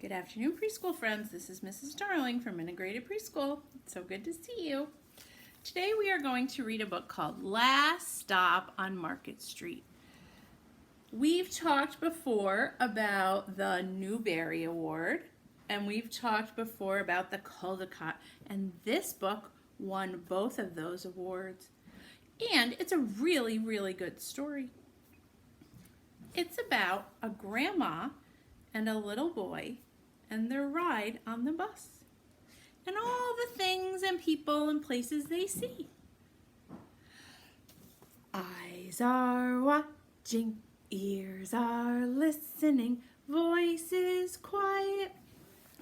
Good afternoon, preschool friends. This is Mrs. Darling from Integrated Preschool. It's so good to see you. Today we are going to read a book called Last Stop on Market Street. We've talked before about the Newbery Award, and we've talked before about the Caldecott, and this book won both of those awards. And it's a really, really good story. It's about a grandma and a little boy and their ride on the bus and all the things and people and places they see. Eyes are watching, ears are listening, voices quiet,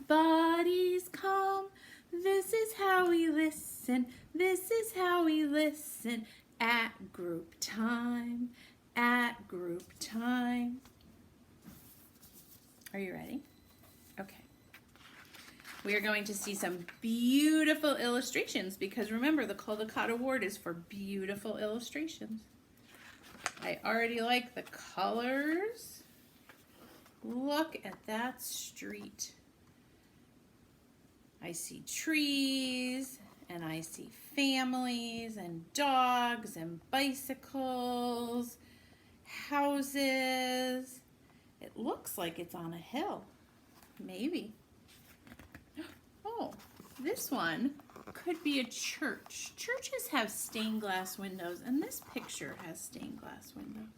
bodies calm. This is how we listen, this is how we listen at group time, at group time. Are you ready? Okay. We are going to see some beautiful illustrations because remember the Caldecott Award is for beautiful illustrations. I already like the colors. Look at that street. I see trees and I see families and dogs and bicycles, houses. It looks like it's on a hill. Maybe. Oh, this one could be a church. Churches have stained glass windows, and this picture has stained glass windows.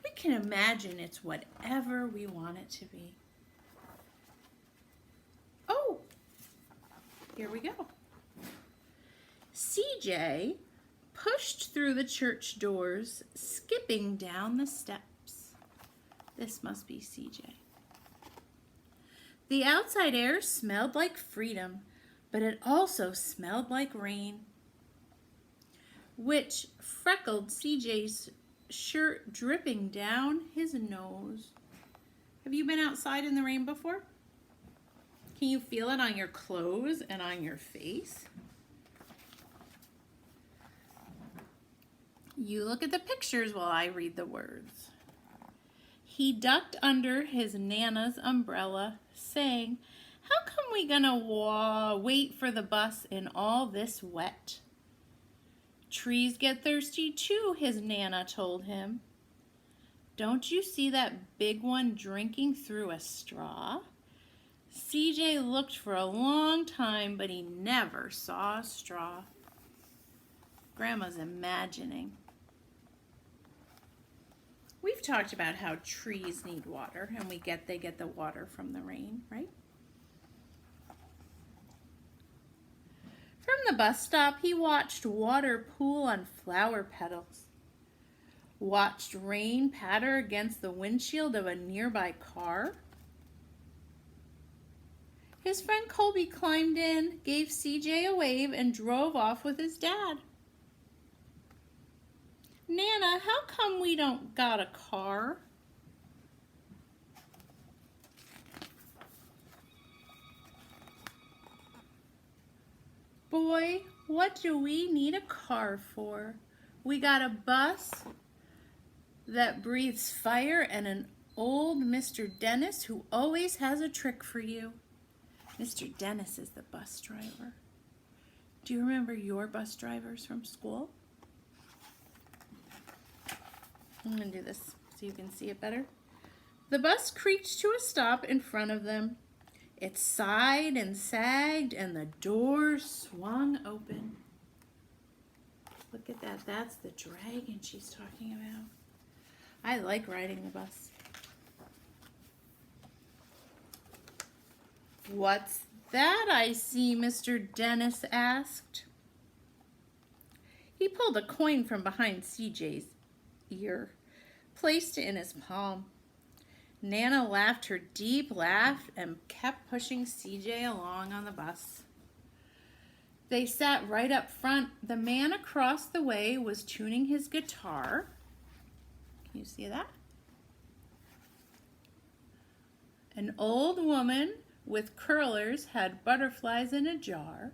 We can imagine it's whatever we want it to be. Oh, here we go. CJ pushed through the church doors, skipping down the steps. This must be CJ. The outside air smelled like freedom, but it also smelled like rain, which freckled CJ's shirt dripping down his nose. Have you been outside in the rain before? Can you feel it on your clothes and on your face? You look at the pictures while I read the words. He ducked under his Nana's umbrella, saying, "How come we gonna wait for the bus in all this wet?" "Trees get thirsty too," his Nana told him. "Don't you see that big one drinking through a straw?" CJ looked for a long time, but he never saw a straw. Grandma's imagining. We've talked about how trees need water, and they get the water from the rain, right? From the bus stop, he watched water pool on flower petals, watched rain patter against the windshield of a nearby car. His friend Colby climbed in, gave CJ a wave, and drove off with his dad. "Nana, how come we don't got a car?" "Boy, what do we need a car for? We got a bus that breathes fire and an old Mr. Dennis who always has a trick for you." Mr. Dennis is the bus driver. Do you remember your bus drivers from school? I'm going to do this so you can see it better. The bus creaked to a stop in front of them. It sighed and sagged, and the doors swung open. Look at that. That's the dragon she's talking about. I like riding the bus. "What's that I see?" Mr. Dennis asked. He pulled a coin from behind CJ's ear, placed it in his palm. Nana laughed her deep laugh and kept pushing CJ along on the bus. They sat right up front. The man across the way was tuning his guitar. Can you see that? An old woman with curlers had butterflies in a jar.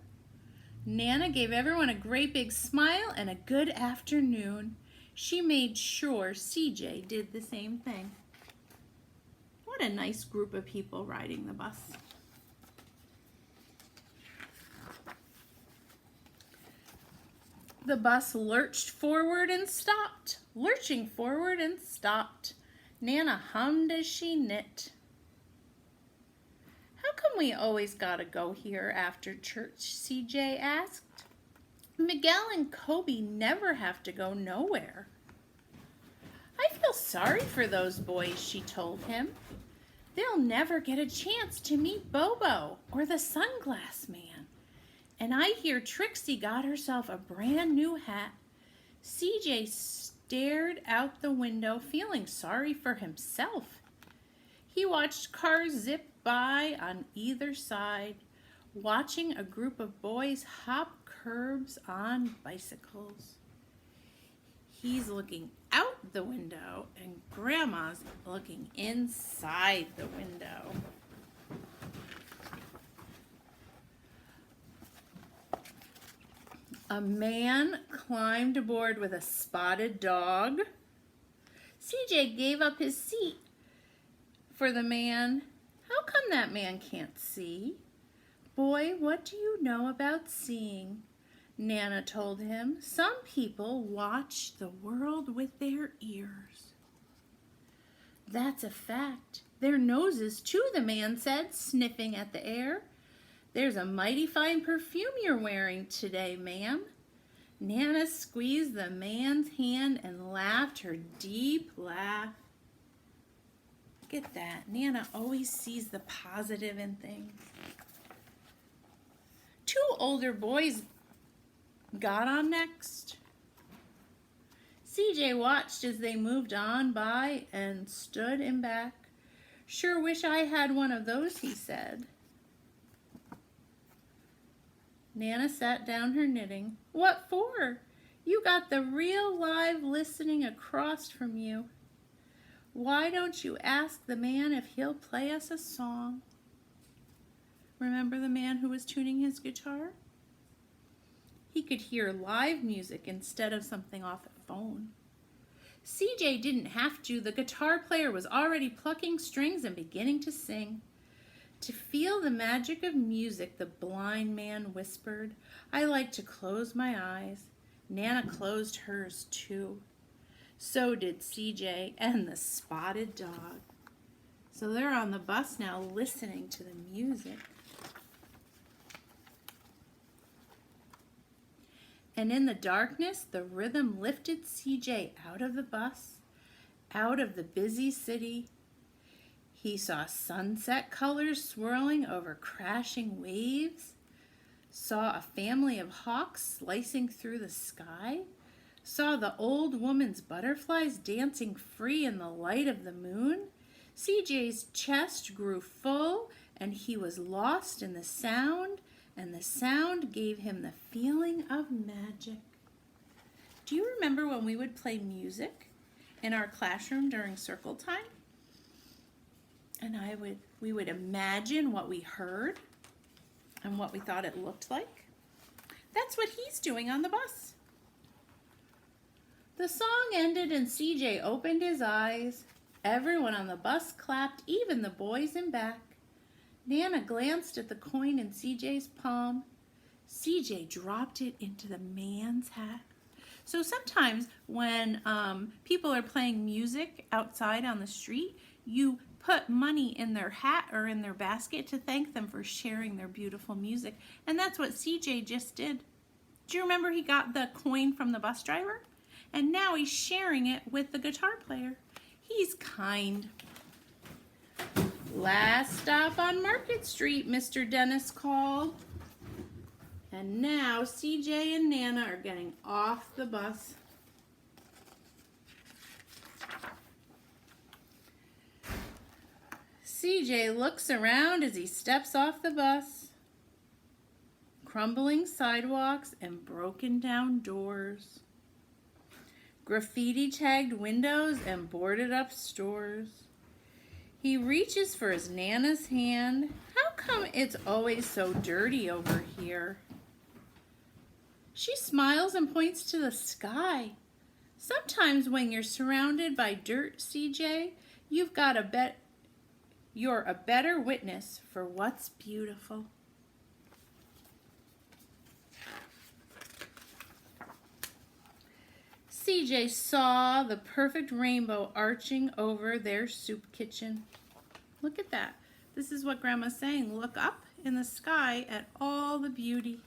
Nana gave everyone a great big smile and a good afternoon. She made sure CJ did the same thing. What a nice group of people riding the bus. The bus lurched forward and stopped, lurching forward and stopped. Nana hummed as she knit. How come we always gotta go here after church? CJ asked. Miguel and Kobe never have to go nowhere. I feel sorry for those boys, she told him. They'll never get a chance to meet Bobo or the sunglass man. And I hear Trixie got herself a brand new hat. CJ stared out the window, feeling sorry for himself. He watched cars zip by on either side, watching a group of boys hop curbs on bicycles. He's looking out the window and Grandma's looking inside the window. A man climbed aboard with a spotted dog. CJ gave up his seat for the man. How come that man can't see? Boy, what do you know about seeing? Nana told him. Some people watch the world with their ears. That's a fact. Their noses too, the man said, sniffing at the air. There's a mighty fine perfume you're wearing today, ma'am. Nana squeezed the man's hand and laughed her deep laugh. Look at that. Nana always sees the positive in things. Two older boys got on next. CJ watched as they moved on by and stood in back. Sure wish I had one of those, he said. Nana sat down her knitting. What for? You got the real live listening across from you. Why don't you ask the man if he'll play us a song? Remember the man who was tuning his guitar? He could hear live music instead of something off a phone. CJ didn't have to. The guitar player was already plucking strings and beginning to sing. To feel the magic of music, the blind man whispered. I like to close my eyes. Nana closed hers too. So did CJ and the spotted dog. So they're on the bus now listening to the music. And in the darkness, the rhythm lifted CJ out of the bus, out of the busy city. He saw sunset colors swirling over crashing waves, saw a family of hawks slicing through the sky, saw the old woman's butterflies dancing free in the light of the moon. CJ's chest grew full and he was lost in the sound, and the sound gave him the feeling of magic. Do you remember when we would play music in our classroom during circle time? And we would imagine what we heard and what we thought it looked like. That's what he's doing on the bus. The song ended and CJ opened his eyes. Everyone on the bus clapped, even the boys in back. Nana glanced at the coin in CJ's palm. CJ dropped it into the man's hat. So sometimes when people are playing music outside on the street, you put money in their hat or in their basket to thank them for sharing their beautiful music. And that's what CJ just did. Do you remember he got the coin from the bus driver? And now he's sharing it with the guitar player. He's kind. Last stop on Market Street, Mr. Dennis called. And now CJ and Nana are getting off the bus. CJ looks around as he steps off the bus. Crumbling sidewalks and broken down doors. Graffiti tagged windows and boarded up stores. He reaches for his Nana's hand. How come it's always so dirty over here? She smiles and points to the sky. Sometimes when you're surrounded by dirt, CJ, you've got a You're a better witness for what's beautiful. CJ saw the perfect rainbow arching over their soup kitchen. Look at that. This is what Grandma's saying. Look up in the sky at all the beauty.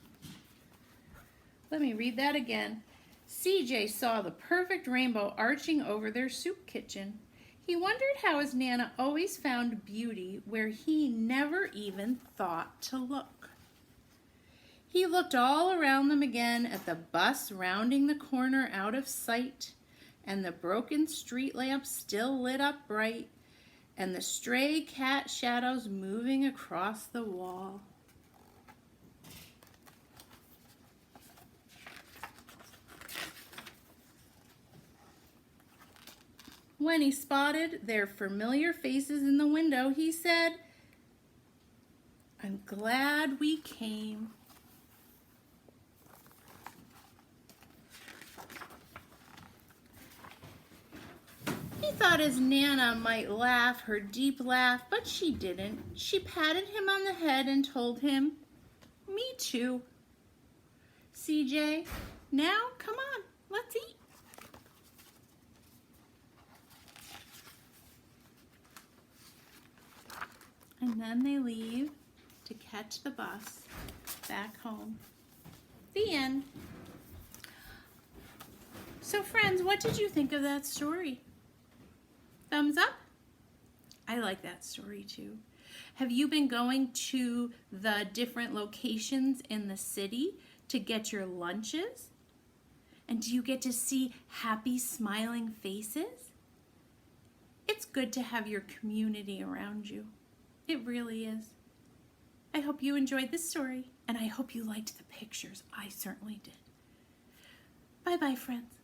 Let me read that again. CJ saw the perfect rainbow arching over their soup kitchen. He wondered how his Nana always found beauty where he never even thought to look. He looked all around them again at the bus rounding the corner out of sight, and the broken street lamp still lit up bright, and the stray cat shadows moving across the wall. When he spotted their familiar faces in the window, he said, "I'm glad we came." He thought his Nana might laugh her deep laugh, but she didn't. She patted him on the head and told him, "Me too." CJ, now come on, let's eat. And then they leave to catch the bus back home. The end. So friends, what did you think of that story? Thumbs up? I like that story too. Have you been going to the different locations in the city to get your lunches? And do you get to see happy, smiling faces? It's good to have your community around you. It really is. I hope you enjoyed this story, and I hope you liked the pictures. I certainly did. Bye-bye, friends.